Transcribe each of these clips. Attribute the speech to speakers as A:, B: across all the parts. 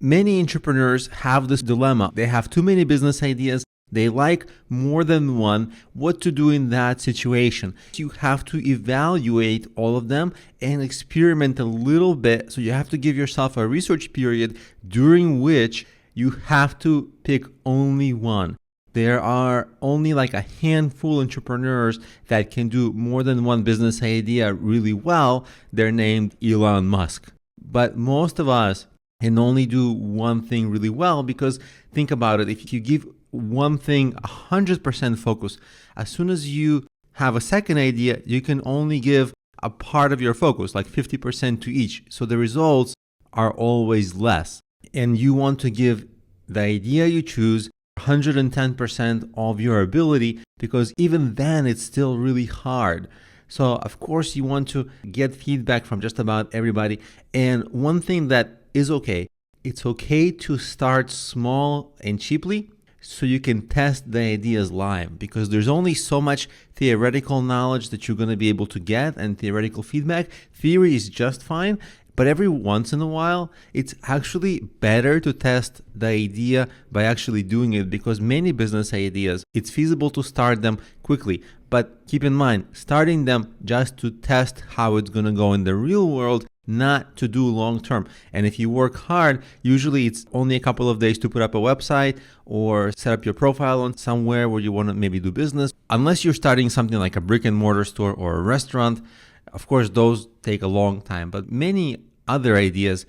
A: Many entrepreneurs have this dilemma. They have too many business ideas. They like more than one. What to do in that situation? You have to evaluate all of them and experiment a little bit. So you have to give yourself a research period during which you have to pick only one. There are only like a handful of entrepreneurs that can do more than one business idea really well. They're named Elon Musk. But most of us can only do one thing really well, because think about it. If you give one thing 100% focus, as soon as you have a second idea, you can only give a part of your focus, like 50% to each. So the results are always less. And you want to give the idea you choose 110% of your ability, because even then it's still really hard. So of course you want to get feedback from just about everybody. And one thing that is okay, it's okay to start small and cheaply so you can test the ideas live, because there's only so much theoretical knowledge that you're going to be able to get and theoretical feedback. Theory is just fine, but every once in a while, it's actually better to test the idea by actually doing it, because many business ideas, it's feasible to start them quickly. But keep in mind, starting them just to test how it's going to go in the real world, not to do long term. And if you work hard, usually it's only a couple of days to put up a website or set up your profile on somewhere where you want to maybe do business. Unless you're starting something like a brick and mortar store or a restaurant, of course, those take a long time. But many other ideas,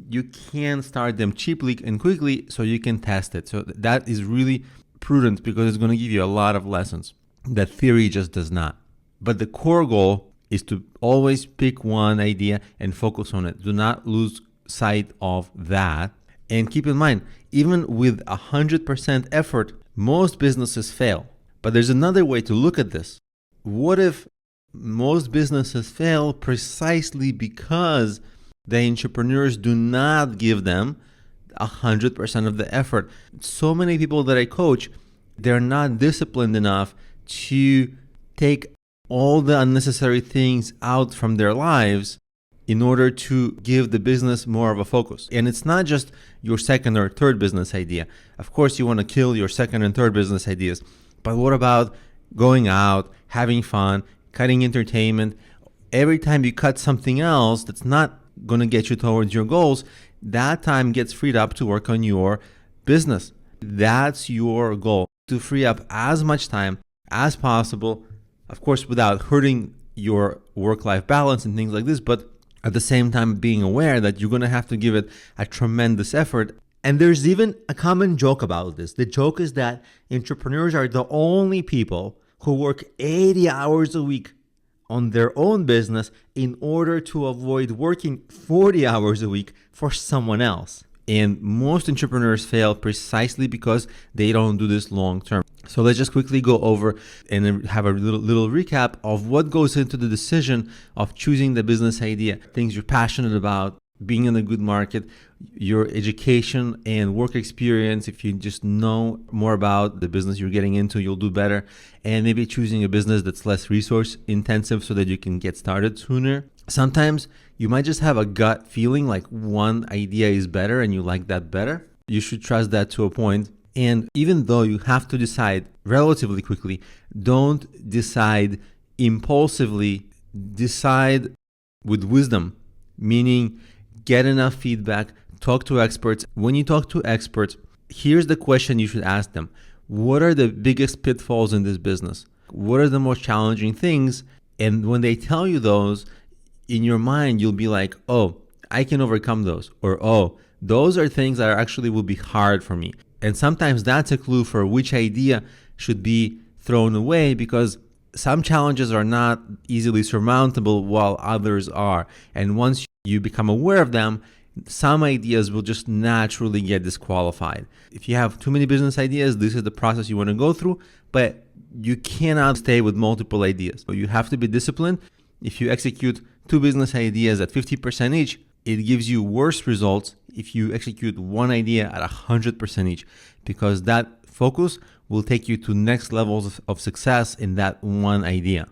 A: you can start them cheaply and quickly so you can test it. So that is really prudent, because it's going to give you a lot of lessons that theory just does not. But the core goal is to always pick one idea and focus on it. Do not lose sight of that. And keep in mind, even with 100% effort, most businesses fail. But there's another way to look at this. What if most businesses fail precisely because the entrepreneurs do not give them 100% of the effort? So many people that I coach, they're not disciplined enough to take all the unnecessary things out from their lives in order to give the business more of a focus. And it's not just your second or third business idea. Of course, you want to kill your second and third business ideas. But what about going out, having fun, cutting entertainment? Every time you cut something else that's not going to get you towards your goals, that time gets freed up to work on your business. That's your goal, to free up as much time as possible. Of course, without hurting your work-life balance and things like this, but at the same time being aware that you're going to have to give it a tremendous effort. And there's even a common joke about this. The joke is that entrepreneurs are the only people who work 80 hours a week on their own business in order to avoid working 40 hours a week for someone else. And most entrepreneurs fail precisely because they don't do this long term. So let's just quickly go over and have a little recap of what goes into the decision of choosing the business idea. Things you're passionate about, being in a good market, your education and work experience. If you just know more about the business you're getting into, you'll do better. And maybe choosing a business that's less resource intensive so that you can get started sooner. Sometimes you might just have a gut feeling like one idea is better and you like that better. You should trust that to a point. And even though you have to decide relatively quickly, don't decide impulsively. Decide with wisdom, meaning get enough feedback, talk to experts. When you talk to experts, here's the question you should ask them. What are the biggest pitfalls in this business? What are the most challenging things? And when they tell you those, in your mind, you'll be like, oh, I can overcome those. Or, oh, those are things that actually will be hard for me. And sometimes that's a clue for which idea should be thrown away, because some challenges are not easily surmountable while others are. And once you become aware of them, some ideas will just naturally get disqualified. If you have too many business ideas, this is the process you want to go through, but you cannot stay with multiple ideas. So you have to be disciplined. If you execute 2 business ideas at 50% each, it gives you worse results if you execute one idea at 100% each, because that focus will take you to next levels of success in that one idea.